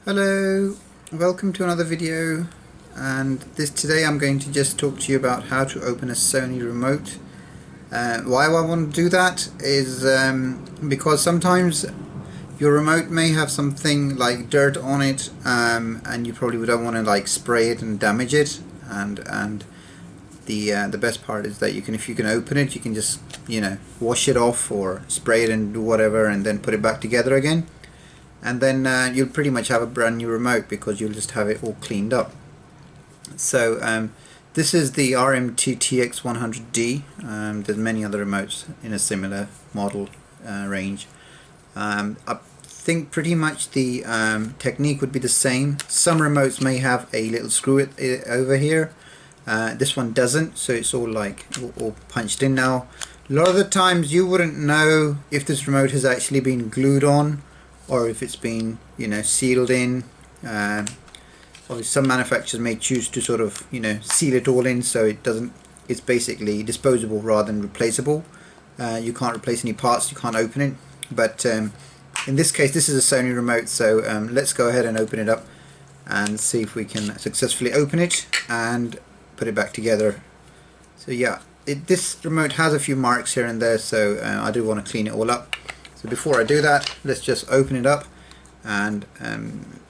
Hello, welcome to another video, and today I'm going to just talk to you about how to open a Sony remote. Why I want to do that is because sometimes your remote may have something like dirt on it, and you probably don't want to like spray it and damage it. And the best part is that if you can open it, you can just wash it off or spray it and do whatever, and then put it back together again. And then you'll pretty much have a brand new remote because you'll just have it all cleaned up. So this is the RMT TX100D. There's many other remotes in a similar model range. I think pretty much the technique would be the same. Some remotes may have a little screw over here. This one doesn't, so it's all like all punched in now. A lot of the times you wouldn't know if this remote has actually been glued on or if it's been sealed in. Obviously some manufacturers may choose to sort of seal it all in so it's basically disposable rather than replaceable. You can't replace any parts, you can't open it, but in this case this is a Sony remote, so let's go ahead and open it up and see if we can successfully open it and put it back together. So yeah, this remote has a few marks here and there, so I do want to clean it all up. So before I do that, let's just open it up and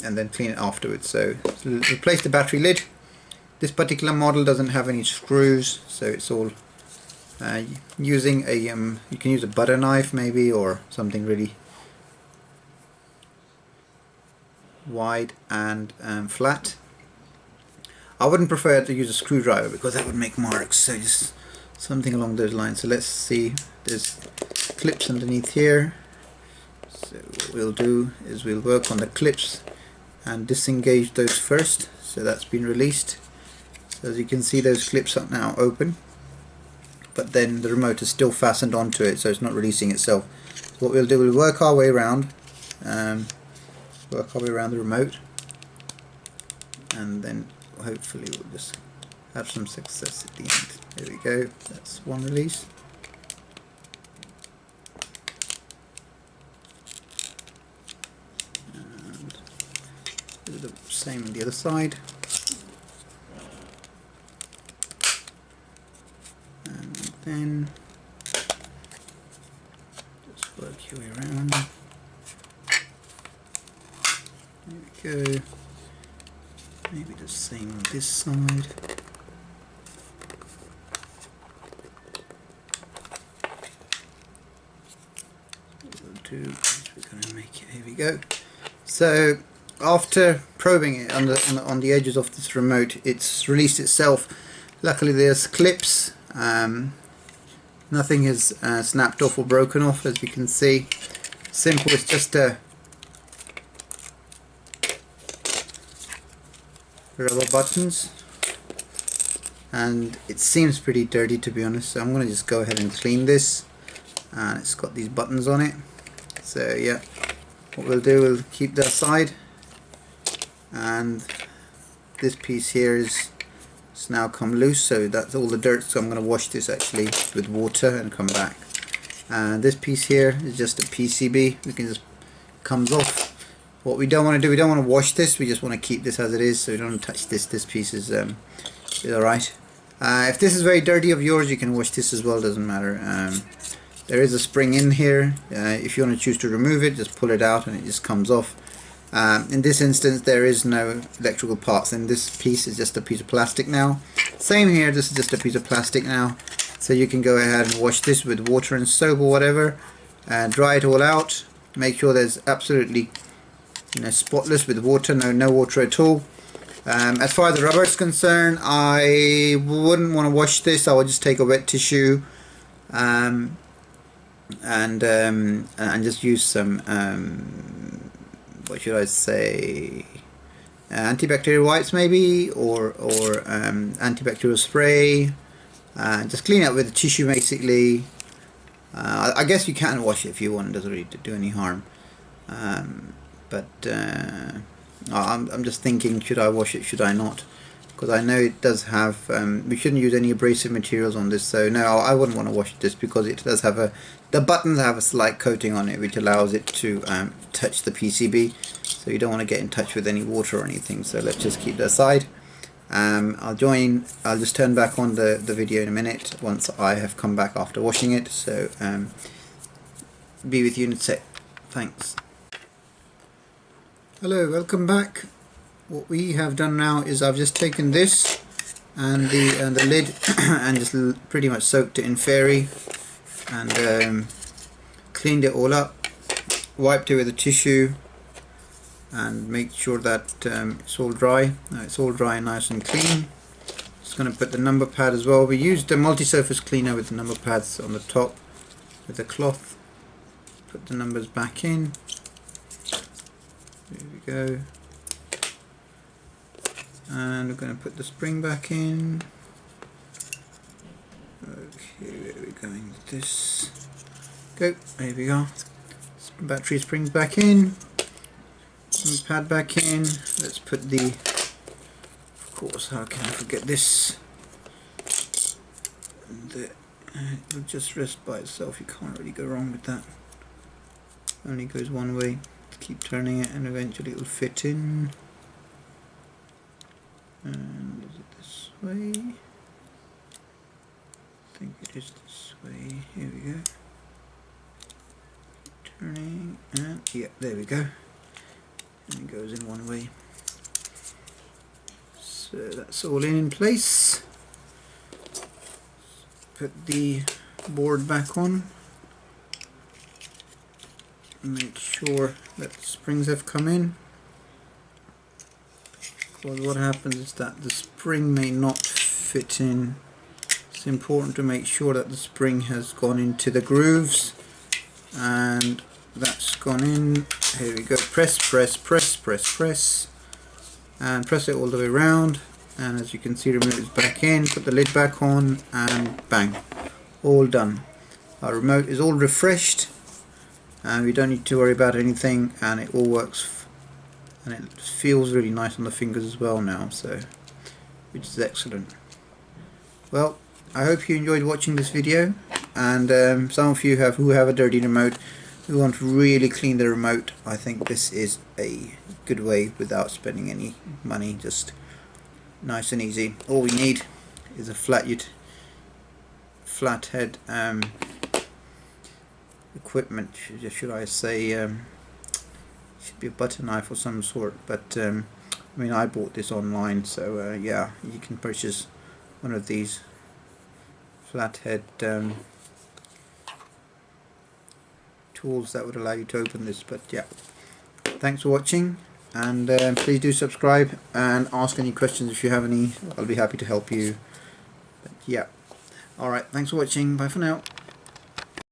then clean it afterwards. So replace the battery lid. This particular model doesn't have any screws, so it's all using a you can use a butter knife maybe, or something really wide and flat. I wouldn't prefer to use a screwdriver because that would make marks, so just something along those lines. So let's see, there's clips underneath here. So what we'll do is we'll work on the clips and disengage those first. So that's been released. So as you can see, those clips are now open, but then the remote is still fastened onto it, so it's not releasing itself. So what we'll do, we'll work our way around the remote, and then hopefully we'll just have some success at the end. There we go, that's one release. And do the same on the other side. And then just work your way around. There we go. Maybe the same on this side. What we'll do is we're going to make it. Here we go. So after probing it on the edges of this remote, it's released itself. Luckily there's clips. Nothing has snapped off or broken off, as we can see. Simple. It's just a rubber buttons, and it seems pretty dirty, to be honest, so I'm going to just go ahead and clean this. And it's got these buttons on it, so yeah, what we'll do, we'll keep that aside, and this piece here is now come loose, so that's all the dirt. So I'm going to wash this actually with water and come back. And this piece here is just a PCB. We can just comes off. What we don't want to do, we don't want to wash this, we just want to keep this as it is, so we don't want to touch this. This piece is alright. If this is very dirty of yours, you can wash this as well, doesn't matter. There is a spring in here. If you want to choose to remove it, just pull it out and it just comes off. In this instance there is no electrical parts, and this piece is just a piece of plastic now. Same here, this is just a piece of plastic now. So you can go ahead and wash this with water and soap or whatever, and dry it all out. Make sure there's absolutely spotless with water, no water at all. As far as the rubber is concerned, I wouldn't want to wash this. I would just take a wet tissue and just use some what should I say, antibacterial wipes maybe, or antibacterial spray. Just clean it up with a tissue basically. I guess you can wash it if you want, it doesn't really do any harm. But I'm just thinking, should I wash it, should I not? because I know it does have, we shouldn't use any abrasive materials on this, so no, I wouldn't want to wash this because it does have the buttons have a slight coating on it which allows it to touch the PCB, so you don't want to get in touch with any water or anything, so let's just keep that aside. I'll just turn back on the video in a minute once I have come back after washing it, so be with you in a sec. Thanks. Hello, welcome back. What we have done now is I've just taken this and the lid and just pretty much soaked it in fairy and cleaned it all up, wiped it with a tissue and make sure that it's all dry. Now it's all dry and nice and clean. Just going to put the number pad as well. We used a multi-surface cleaner with the number pads on the top with the cloth. Put the numbers back in. There we go. And we're going to put the spring back in. Okay, where are we going with this? Go, there we go. Battery springs back in. And pad back in. Let's put the, of course, how can I forget this? It'll just rest by itself, you can't really go wrong with that. Only goes one way. Keep turning it and eventually it will fit in. And is it this way? I think it is this way. Here we go. Keep turning and yeah, there we go. And it goes in one way. So that's all in place. Put the board back on. Make sure that the springs have come in, because what happens is that the spring may not fit in. It's important to make sure that the spring has gone into the grooves, and that's gone in. Here we go. Press, press, press, press, press, and press it all the way around, and as you can see, remove it back in, put the lid back on, and bang, all done. Our remote is all refreshed and we don't need to worry about anything, and it all works and it feels really nice on the fingers as well now, so which is excellent. Well, I hope you enjoyed watching this video, and some of you who have a dirty remote who want to really clean the remote, I think this is a good way without spending any money, just nice and easy. All we need is a flathead equipment, should I say. Should be a butter knife of some sort, but I mean, I bought this online, so yeah, you can purchase one of these flathead tools that would allow you to open this. But yeah, thanks for watching, and please do subscribe and ask any questions if you have any. I'll be happy to help you. But yeah, alright, thanks for watching, bye for now.